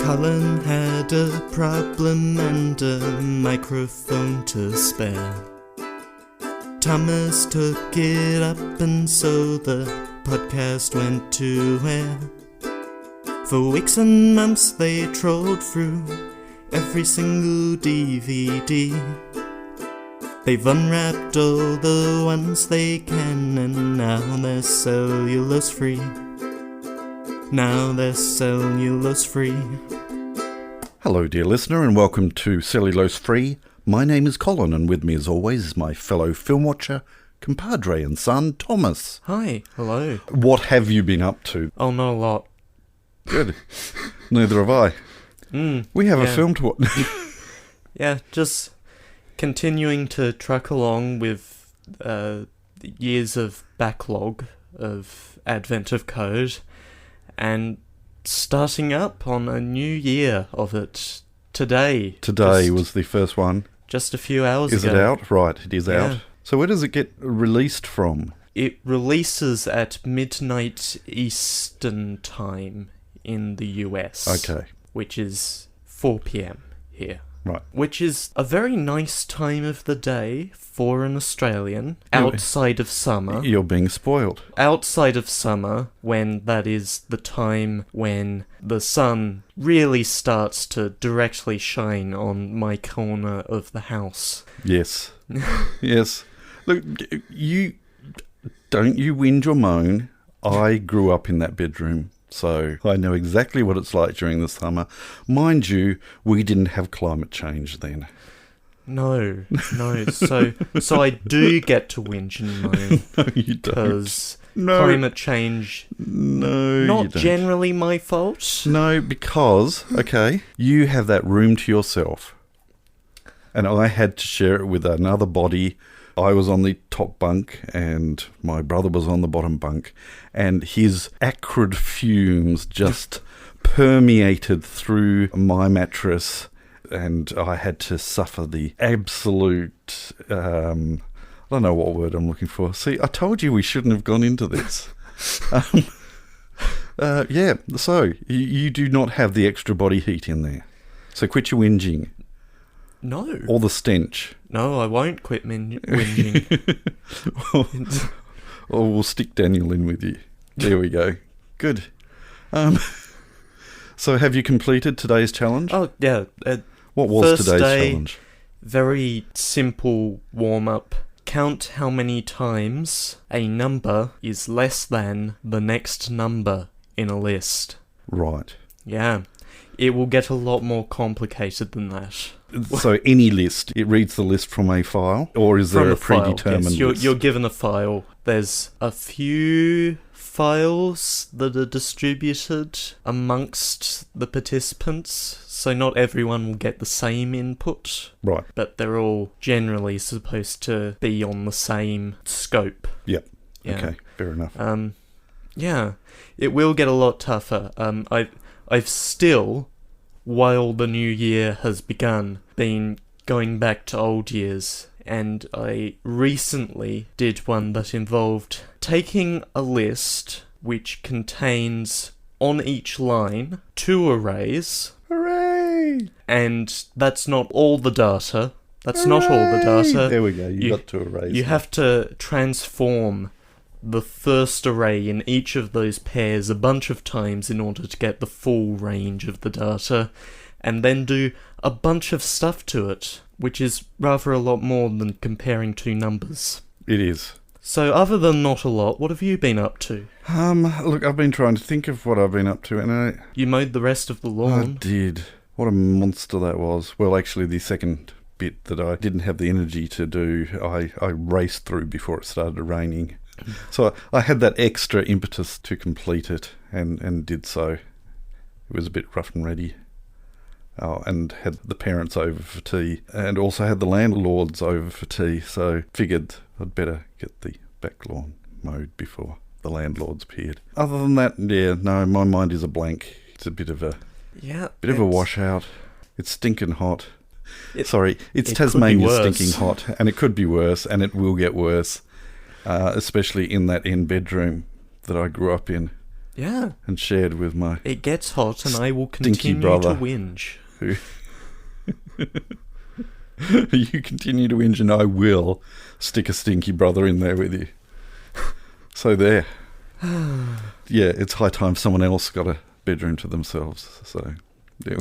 Colin had a problem and a microphone to spare. Thomas took it up and so the podcast went to air. For weeks and months they trolled through every single DVD. They've unwrapped all the ones they can and now they're cellulose free. Now they're cellulose free. Hello dear listener and welcome to Cellulose Free. My name is Colin and with me as always is my fellow film watcher, compadre and son, Thomas. Hi, hello. What have you been up to? Oh, not a lot. Good. Neither have I. We have a film to watch. Yeah, just continuing to truck along with years of backlog of Advent of Code and starting up on a new year of it today. Today was the first one. Just a few hours ago. Is it out? Right, it is Yeah. out. So where does it get released from? It releases at midnight Eastern time in the US. Okay. Which is 4 p.m. here. Right. Which is a very nice time of the day for an Australian outside of summer. You're being spoiled. Outside of summer, when that is the time when the sun really starts to directly shine on my corner of the house. Yes. Yes. Look, you whinge or moan. I grew up in that bedroom, so I know exactly what it's like during the summer. Mind you, we didn't have climate change then. No. So I do get to whinge and moan. No, you don't. Because No. climate change, No, you not don't. generally my fault. No, because, okay, you have that room to yourself. And I had to share it with another body. I was on the top bunk and my brother was on the bottom bunk. And his acrid fumes just permeated through my mattress. And I had to suffer the absolute, I don't know what word I'm looking for. See, I told you we shouldn't have gone into this. Yeah, so you do not have the extra body heat in there. So quit your whinging. No. Or the stench. No, I won't quit whinging. Or we'll stick Daniel in with you. There we go. Good. So have you completed today's challenge? Oh, yeah. What was first today's day, challenge? Very simple warm-up. Count how many times a number is less than the next number in a list. Right. Yeah. It will get a lot more complicated than that. So any list, it reads the list from a file? Or is there From a file, predetermined yes. list? You're given a file. There's a few files that are distributed amongst the participants, so not everyone will get the same input. Right. But they're all generally supposed to be on the same scope. Yep. Yeah. Okay, fair enough. Yeah, it will get a lot tougher. I've still, while the new year has begun, been going back to old years, and I recently did one that involved taking a list which contains, on each line, 2 arrays. Hooray! And that's not all the data. That's not all the data. There we go, you got 2 arrays. You have to transform the first array in each of those pairs a bunch of times in order to get the full range of the data, and then do a bunch of stuff to it, which is rather a lot more than comparing 2 numbers. It is. So other than not a lot, what have you been up to? Look, I've been trying to think of what I've been up to, and You mowed the rest of the I lawn. did. What a monster that was. Well, actually, the second bit that I didn't have the energy to do, I raced through before it started raining. So I had that extra impetus to complete it, and did so. It was a bit rough and ready. And had the parents over for tea, and also had the landlords over for tea, so figured I'd better get the back lawn mowed before the landlords appeared. Other than that, yeah, no, my mind is a blank. It's a bit of a washout. It's stinking hot. It's Tasmania stinking hot, and it could be worse, and it will get worse, especially in that end bedroom that I grew up in. Yeah. and shared with my It gets hot and I will Stinky continue brother. to whinge. You continue to whinge and I will stick a stinky brother in there with you. So there. Yeah, it's high time someone else got a bedroom to themselves. So, yeah.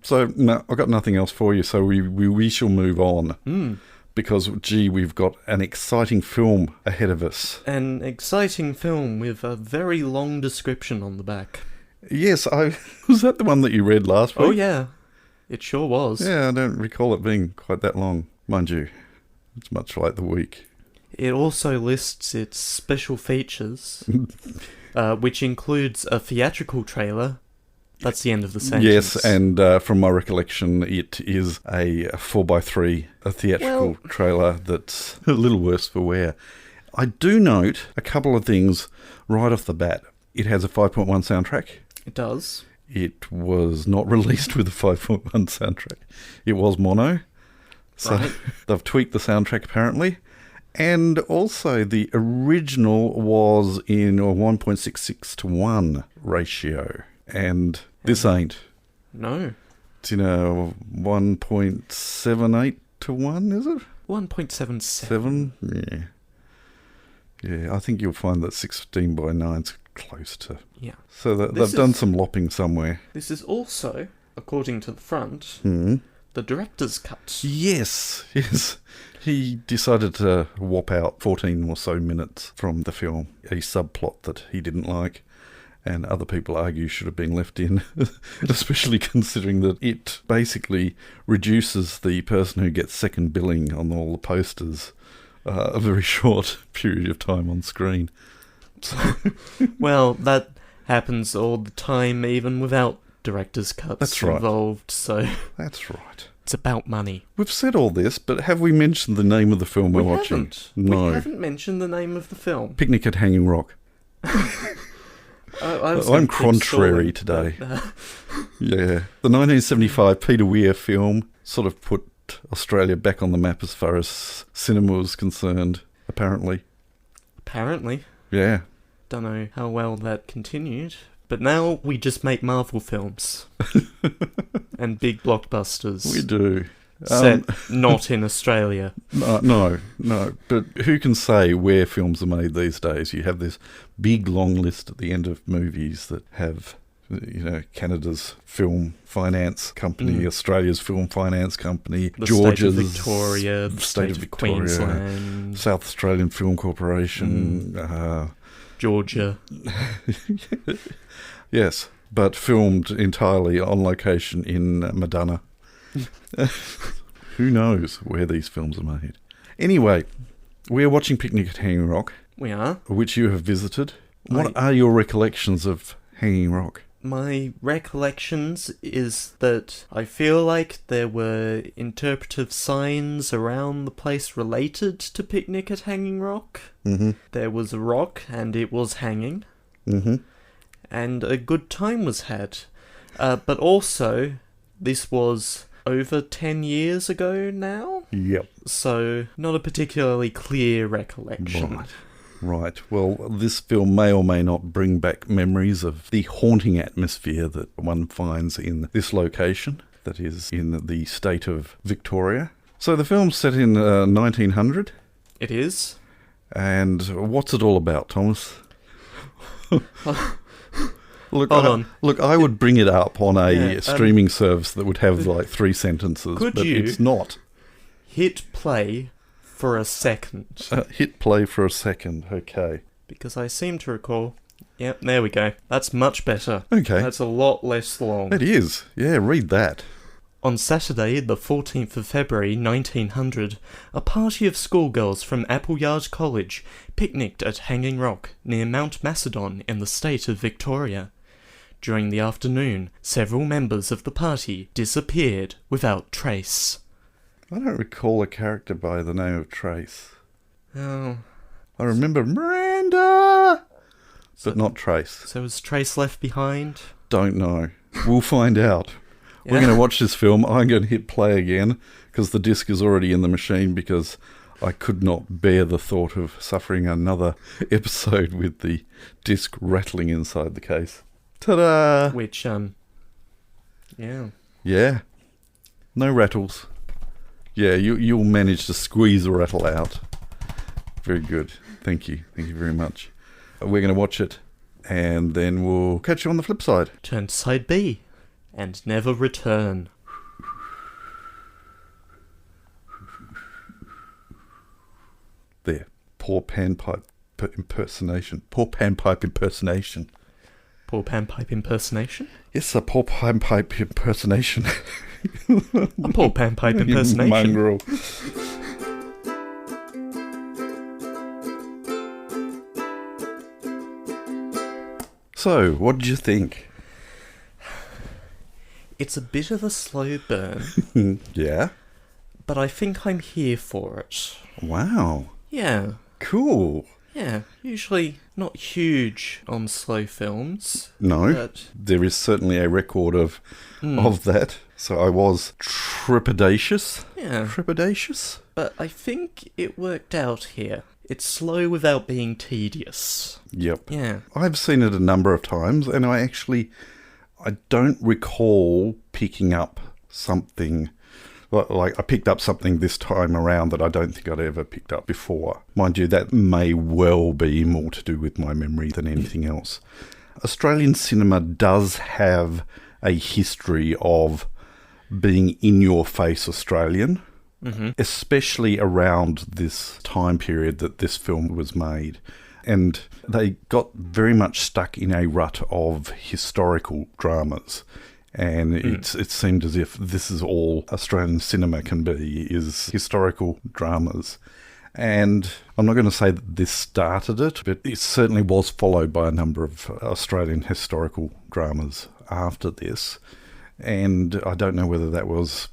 So no, I've got nothing else for you. So we shall move on. Because, gee, we've got an exciting film ahead of us. An exciting film with a very long description on the back. Yes, was that the one that you read last week? Oh, yeah. It sure was. Yeah, I don't recall it being quite that long. Mind you, it's much like the week. It also lists its special features, which includes a theatrical trailer. That's the end of the sentence. Yes, and from my recollection, it is a 4x3, a theatrical trailer that's a little worse for wear. I do note a couple of things right off the bat. It has a 5.1 soundtrack. It does. It was not released with a 5.1 soundtrack. It was mono. So Right. They've tweaked the soundtrack apparently. And also the original was in a 1.66 to 1 ratio. And this ain't. No. It's in a 1.78 to 1, is it? 1.77. 7? Yeah. Yeah, I think you'll find that 16 by 9's close to. Yeah. So they've done some lopping somewhere. This is also, according to the front, the director's cut. Yes. He decided to whop out 14 or so minutes from the film, a subplot that he didn't like, and other people argue should have been left in, especially considering that it basically reduces the person who gets second billing on all the posters a very short period of time on screen. So Well, that happens all the time, even without director's cuts That's right. involved, so that's right. it's about money. We've said all this, but have we mentioned the name of the film we're watching? Haven't. No. We haven't mentioned the name of the film. Picnic at Hanging Rock. I was I'm gonna keep contrary stalling, today. but, Yeah. The 1975 Peter Weir film sort of put Australia back on the map as far as cinema was concerned, apparently. apparently. Yeah. Don't know how well that continued. But now we just make Marvel films. And big blockbusters. We do. Set not in Australia. No. But who can say where films are made these days? You have this big long list at the end of movies that have, Canada's film finance company, Australia's film finance company, The Georgia's state of Victoria, the state of Victoria, Queensland, South Australian Film Corporation. Georgia. Yes, but filmed entirely on location in Madonna. Who knows where these films are made? Anyway, we're watching Picnic at Hanging Rock, We are. which you have visited. What are your recollections of Hanging Rock? My recollections is that I feel like there were interpretive signs around the place related to Picnic at Hanging Rock. Mm-hmm. There was a rock and it was hanging. Mm-hmm. And a good time was had. But also, this was over 10 years ago now, Yep. so not a particularly clear recollection. Right. Well, this film may or may not bring back memories of the haunting atmosphere that one finds in this location, that is in the state of Victoria. So the film's set in 1900. It is. And what's it all about, Thomas? Look, Hold on. I would bring it up on a Yeah, streaming service that would have like 3 sentences, could but you- it's not. Hit play for a second, Hit play for a second, okay. because I seem to recall... Yep, there we go. That's much better. Okay. That's a lot less long. It is. Yeah, read that. On Saturday, the 14th of February 1900, a party of schoolgirls from Appleyard College picnicked at Hanging Rock near Mount Macedon in the state of Victoria. During the afternoon, several members of the party disappeared without trace. I don't recall a character by the name of Trace. Oh, I remember Miranda, but not Trace. so was Trace left behind? Don't know. We'll find out. We're Yeah. going to watch this film. I'm going to hit play again because the disc is already in the machine because I could not bear the thought of suffering another episode with the disc rattling inside the case. Ta-da! Which, yeah. Yeah. No rattles. Yeah, you'll manage to squeeze a rattle out. Very good. Thank you. Thank you very much. We're going to watch it, and then we'll catch you on the flip side. Turn to side B, and never return. There. Poor panpipe impersonation. Poor panpipe impersonation. Poor panpipe impersonation? Yes, a poor panpipe impersonation. A poor panpipe impersonation. Mongrel. So, what did you think? It's a bit of a slow burn, Yeah? but I think I'm here for it. Wow. Yeah, Cool. yeah. Usually not huge on slow films, No, but there is certainly a record of that. So I was trepidatious. yeah. Trepidatious? But I think it worked out here. It's slow without being tedious. Yep. Yeah. I've seen it a number of times, and I don't recall picking up something. Like, I picked up something this time around that I don't think I'd ever picked up before. Mind you, that may well be more to do with my memory than anything else. Australian cinema does have a history of being in-your-face Australian, especially around this time period that this film was made. And they got very much stuck in a rut of historical dramas. And it seemed as if this is all Australian cinema can be, is historical dramas. And I'm not going to say that this started it, but it certainly was followed by a number of Australian historical dramas after this. And I don't know whether that was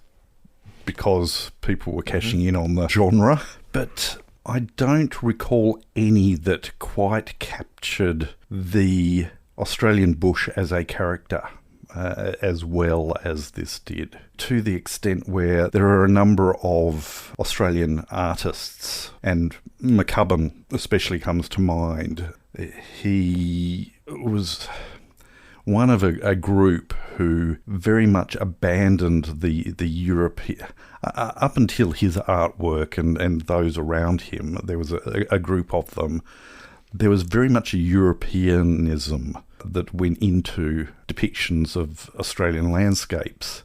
because people were cashing in on the genre, but I don't recall any that quite captured the Australian bush as a character as well as this did, to the extent where there are a number of Australian artists, and McCubbin especially comes to mind. He was one of a group who very much abandoned the European, up until his artwork and those around him, there was a group of them. There was very much a Europeanism that went into depictions of Australian landscapes.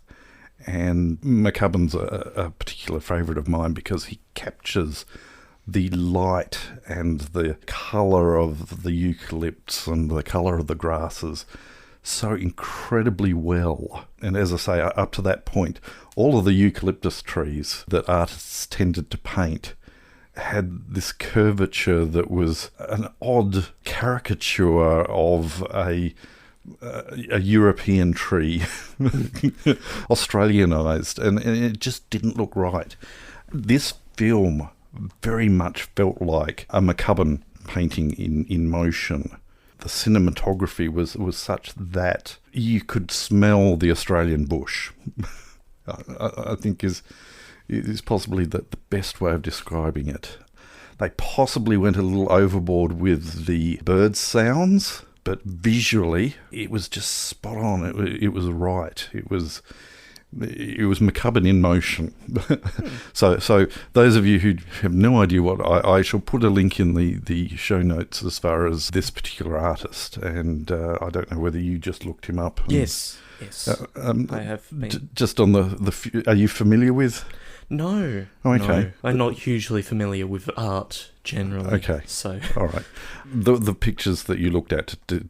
And McCubbin's a particular favourite of mine because he captures the light and the colour of the eucalypts and the colour of the grasses so incredibly well. And as I say, up to that point, all of the eucalyptus trees that artists tended to paint had this curvature that was an odd caricature of a European tree, Australianised, and it just didn't look right. This film very much felt like a McCubbin painting in motion. The cinematography was such that you could smell the Australian bush. I think is possibly the best way of describing it. They possibly went a little overboard with the bird sounds, but visually it was just spot on. It was right. It was McCubbin in motion. So those of you who have no idea what, I shall put a link in the show notes as far as this particular artist, and I don't know whether you just looked him up. Yes. I have been. Just on the are you familiar with? No. Okay. No. I'm not hugely familiar with art generally. Okay. So. All right. The pictures that you looked at, do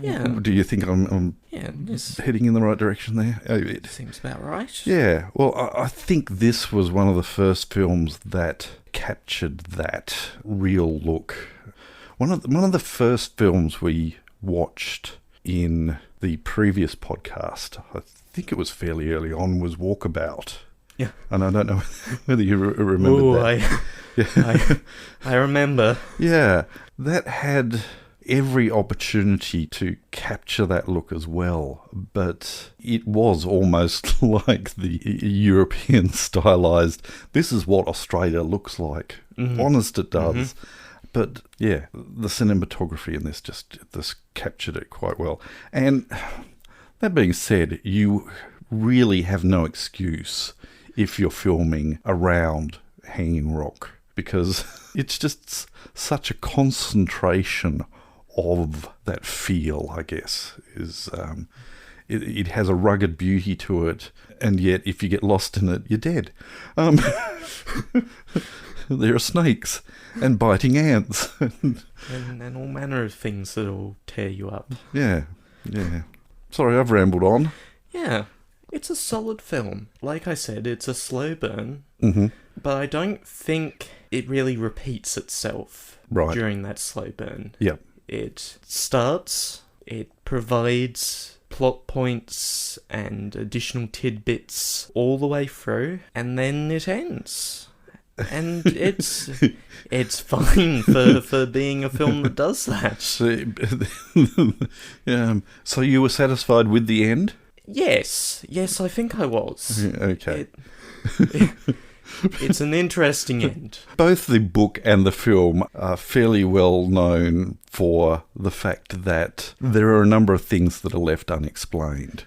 you think I'm heading in the right direction there? It seems about right. Yeah. Well, I think this was one of the first films that captured that real look. One of the first films we watched in the previous podcast, I think it was fairly early on, was Walkabout. Yeah. And I don't know whether you remember that. I remember. Yeah. That had every opportunity to capture that look as well, but it was almost like the European stylized, this is what Australia looks like. Honest it does. But yeah, the cinematography in this this captured it quite well. And that being said, you really have no excuse if you're filming around Hanging Rock, because it's just such a concentration of that feel, I guess. It has a rugged beauty to it, and yet if you get lost in it, you're dead. There are snakes and biting ants. and all manner of things that'll tear you up. Yeah. Sorry, I've rambled on. Yeah, it's a solid film. Like I said, it's a slow burn, but I don't think it really repeats itself during that slow burn. Yep. It starts, it provides plot points and additional tidbits all the way through, and then it ends. And it's fine for being a film that does that. So you were satisfied with the end? Yes, I think I was. Okay. It's an interesting end. Both the book and the film are fairly well known for the fact that there are a number of things that are left unexplained.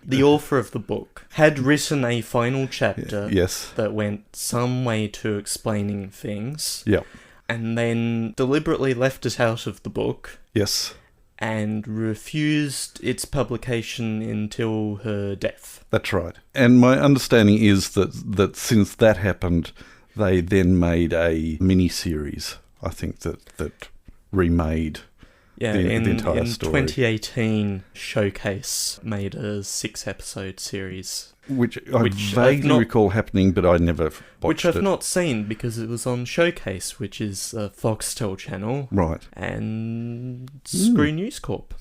The author of the book had written a final chapter that went some way to explaining things. Yeah. And then deliberately left it out of the book. Yes. And refused its publication until her death. That's right. And my understanding is that since that happened, they then made a mini-series, I think, that remade the entire story. In 2018, Showcase made a 6-episode series. Which I vaguely recall happening, but I never watched it. Which I've not seen, because it was on Showcase, which is a Foxtel channel. Right. And Screw News Corp.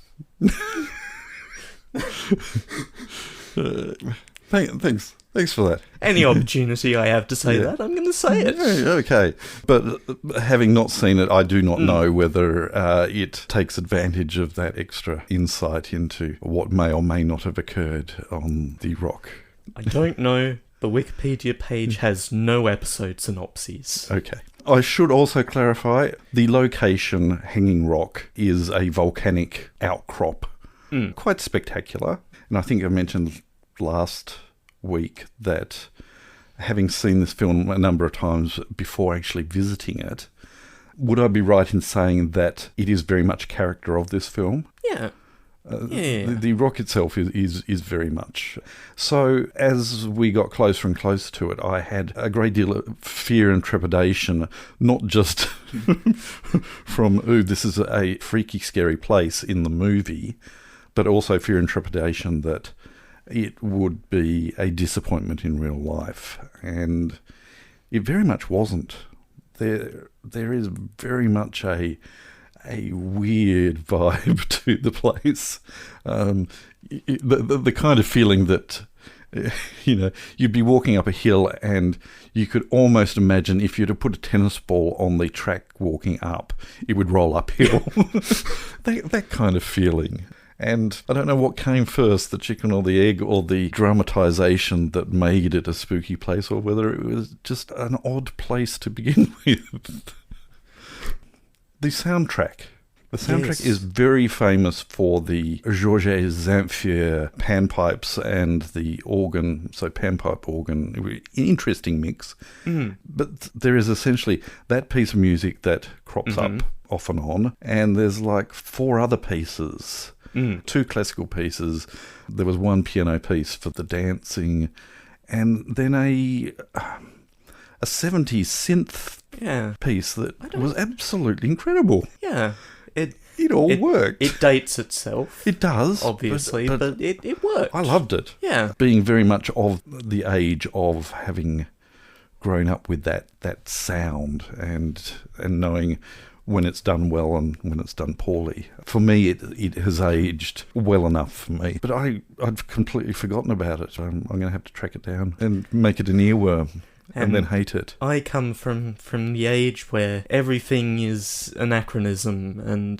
Thanks for that. Any opportunity I have to say that, I'm going to say it. Yeah, okay. But having not seen it, I do not know whether it takes advantage of that extra insight into what may or may not have occurred on the Rock. I don't know. The Wikipedia page has no episode synopses. Okay. I should also clarify, the location, Hanging Rock, is a volcanic outcrop. Quite spectacular. And I think I mentioned last week that, having seen this film a number of times before actually visiting it, would I be right in saying that it is very much character of this film? Yeah. The Rock itself is very much. So as we got closer and closer to it, I had a great deal of fear and trepidation, not just from, this is a freaky, scary place in the movie, but also fear and trepidation that it would be a disappointment in real life. And it very much wasn't. There is very much a weird vibe to the place. The kind of feeling that, you'd be walking up a hill and you could almost imagine if you'd have put a tennis ball on the track walking up, it would roll uphill. that kind of feeling. And I don't know what came first, the chicken or the egg, or the dramatization that made it a spooky place, or whether it was just an odd place to begin with. The soundtrack. The soundtrack is very famous for the Georges Zamfir panpipes and the organ, so panpipe organ, interesting mix. But there is essentially that piece of music that crops up off and on, and there's like 4 other pieces. 2 classical pieces. There was 1 piano piece for the dancing, and then a 70s synth piece that was absolutely incredible. Yeah. It all worked. It dates itself. It does. Obviously, but it worked. I loved it. Yeah. Being very much of the age of having grown up with that sound and knowing when it's done well and when it's done poorly. For me, it has aged well enough for me. But I'd completely forgotten about it. I'm going to have to track it down and make it an earworm. and then hate it. I come from the age where everything is anachronism, and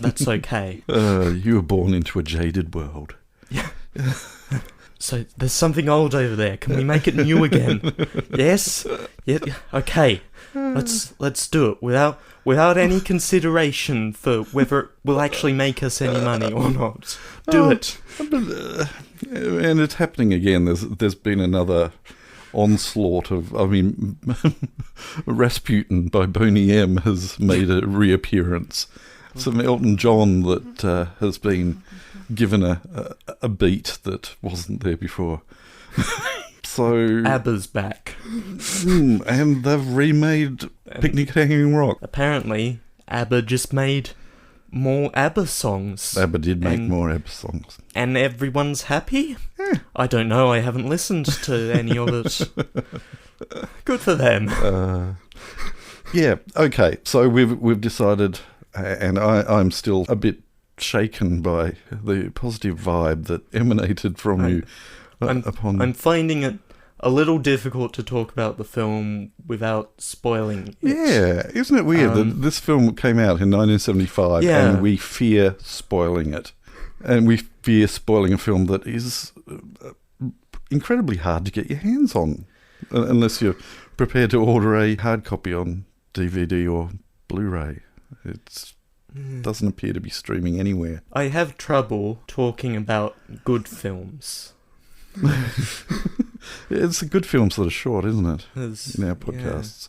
that's okay. You were born into a jaded world. Yeah. So there's something old over there. Can we make it new again? Yes? Yeah. Okay. Let's do it without any consideration for whether it will actually make us any money or not. Do it. And it's happening again. There's been another onslaught of, Rasputin by Boney M has made a reappearance. Some Elton John that has been given a beat that wasn't there before. So ABBA's back. And they've remade Picnic at Hanging Rock. Apparently, ABBA just made more ABBA songs. ABBA did make more ABBA songs. And everyone's happy? I don't know, I haven't listened to any of it. Good for them. Yeah, okay, so we've decided, and I'm still a bit shaken by the positive vibe that emanated from you. I'm finding it a little difficult to talk about the film without spoiling it. Yeah, isn't it weird that this film came out in 1975 and we fear spoiling it. And we fear spoiling a film that is incredibly hard to get your hands on, unless you're prepared to order a hard copy on DVD or Blu-ray. It doesn't appear to be streaming anywhere. I have trouble talking about good films. It's the good films that are short, isn't it? In our podcasts.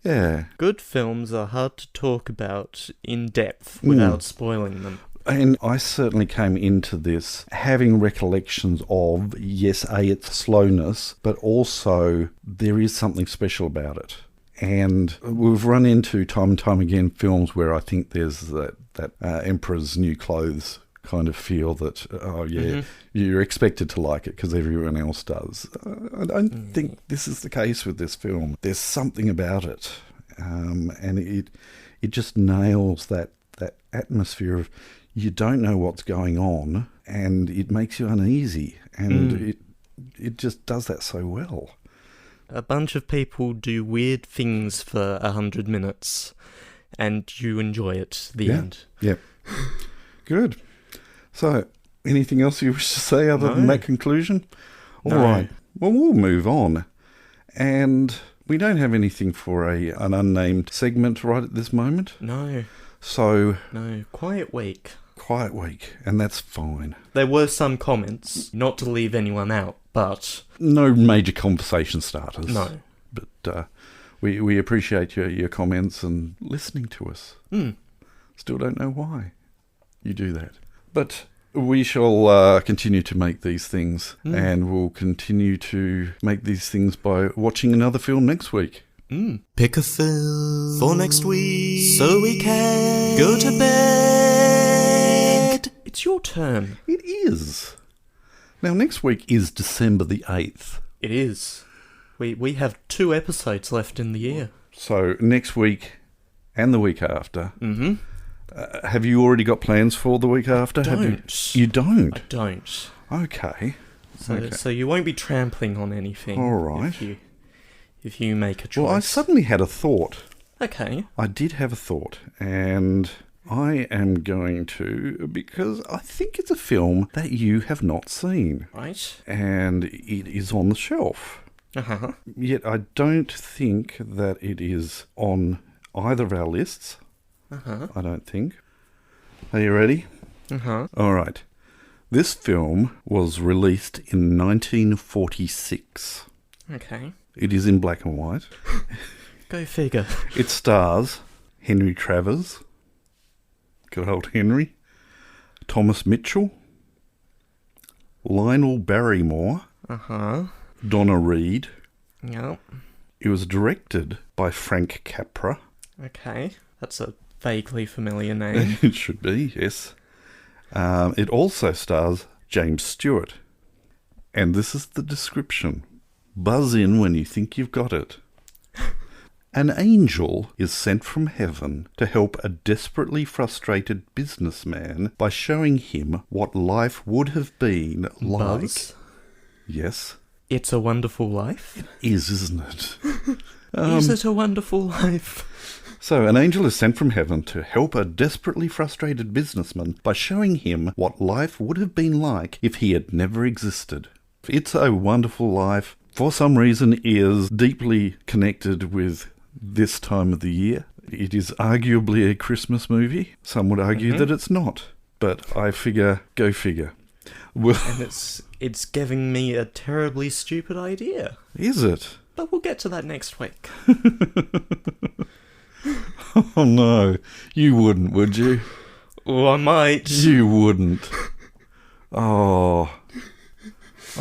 Yeah. Good films are hard to talk about in depth without spoiling them. And I certainly came into this having recollections of, yes, its slowness, but also there is something special about it. And we've run into time and time again films where I think there's that Emperor's New Clothes kind of feel that, you're expected to like it because everyone else does. I don't think this is the case with this film. There's something about it, and it just nails that atmosphere of you don't know what's going on, and it makes you uneasy, and it just does that so well. A bunch of people do weird things for 100 minutes, and you enjoy it, the end. Yeah. Good. So, anything else you wish to say other than that conclusion? All right. Well, we'll move on. And we don't have anything for an unnamed segment right at this moment. No. So... No, quiet week. Quiet week, and that's fine. There were some comments, not to leave anyone out, but... No major conversation starters. No. But we appreciate your comments and listening to us. Still don't know why you do that. But we shall continue to make these things, and we'll continue to make these things by watching another film next week. Pick a film for next week so we can go to bed. It's your turn. It is. Now, next week is December the 8th. It is. We have 2 episodes left in the year. So, next week and the week after. Have you already got plans for the week after? You don't? I don't. Okay. So you won't be trampling on anything. All right. If you make a choice. Well, I suddenly had a thought. Okay. I did have a thought, and I am going to, because I think it's a film that you have not seen. Right. And it is on the shelf. Uh-huh. Yet I don't think that it is on either of our lists. Uh-huh. I don't think. Are you ready? Uh-huh. All right. This film was released in 1946. Okay. It is in black and white. Go figure. It stars Henry Travers, good old Henry, Thomas Mitchell, Lionel Barrymore, Donna Reed. Yep. It was directed by Frank Capra. Okay. That's a vaguely familiar name. It should be, yes. It also stars James Stewart. And this is the description. Buzz in when you think you've got it. An angel is sent from heaven to help a desperately frustrated businessman by showing him what life would have been like. Buzz? Yes. It's a Wonderful Life? Isn't it? Is it a wonderful life? So, an angel is sent from heaven to help a desperately frustrated businessman by showing him what life would have been like if he had never existed. It's a Wonderful Life, for some reason, is deeply connected with this time of the year. It is arguably a Christmas movie. Some would argue that it's not. But I figure, go figure. Well, And it's giving me a terribly stupid idea. is it? But we'll get to that next week. Oh no, you wouldn't, would you? Oh, I might. You wouldn't. Oh,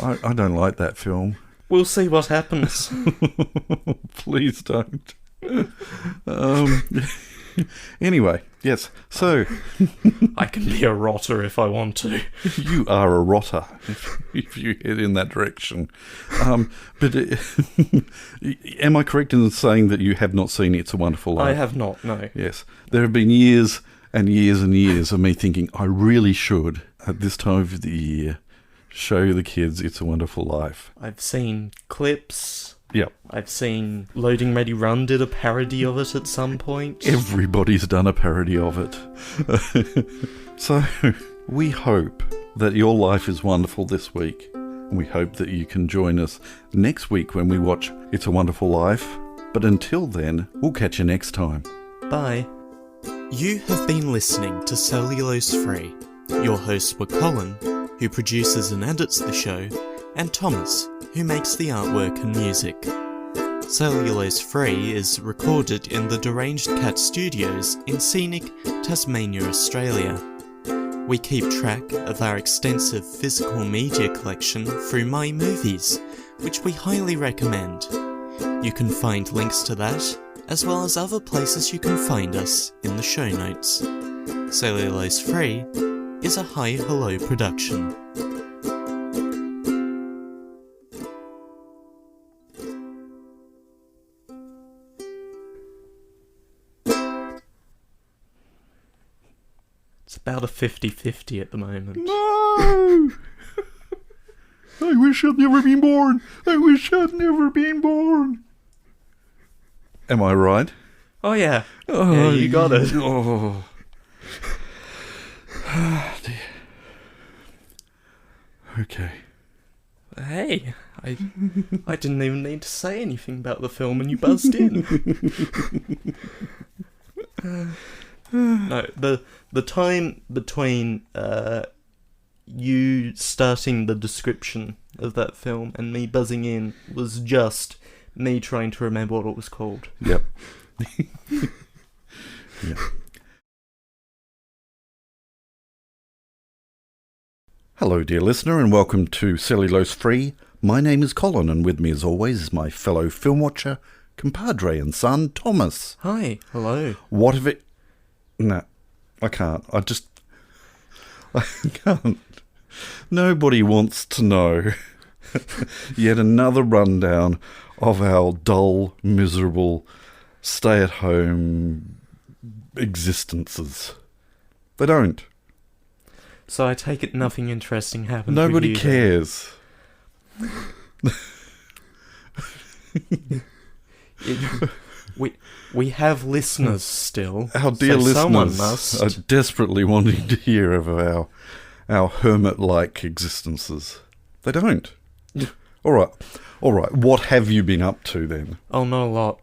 I don't like that film. We'll see what happens. Please don't. Anyway, yes, so I can be a rotter if I want to. you are a rotter if you head in that direction. But am I correct in saying that you have not seen It's a Wonderful Life? I have not, no. Yes. There have been years and years and years of me thinking I really should, at this time of the year, show the kids It's a Wonderful Life. I've seen clips. Yep. I've seen Loading Ready Run did a parody of it at some point. Everybody's done a parody of it. So, we hope that your life is wonderful this week. And we hope that you can join us next week when we watch It's a Wonderful Life. But until then, we'll catch you next time. Bye. You have been listening to Cellulose Free. Your hosts were Colin, who produces and edits the show, and Thomas, who makes the artwork and music. Cellulose Free is recorded in the Deranged Cat Studios in scenic Tasmania, Australia. We keep track of our extensive physical media collection through My Movies, which we highly recommend. You can find links to that, as well as other places you can find us, in the show notes. Cellulose Free is a Hi Hello production. It's about a 50-50 at the moment. No! I wish I'd never been born. I wish I'd never been born. Am I right? Oh yeah. Oh, Yeah, you got it. Oh. Dear. Okay. Hey, I didn't even need to say anything about the film and you buzzed in. No, the time between you starting the description of that film and me buzzing in was just me trying to remember what it was called. Yep. Yeah. Hello, dear listener, and welcome to Cellulose Free. My name is Colin, and with me, as always, is my fellow film watcher, compadre and son, Thomas. Hi, hello. What if it... No, I can't. I can't. Nobody wants to know yet another rundown of our dull, miserable, stay-at-home existences. They don't. So I take it nothing interesting happened. Nobody with you cares. We have listeners still. Our dear so someone listeners must. are desperately wanting to hear of our hermit-like existences. They don't. All right. What have you been up to then? Oh, not a lot.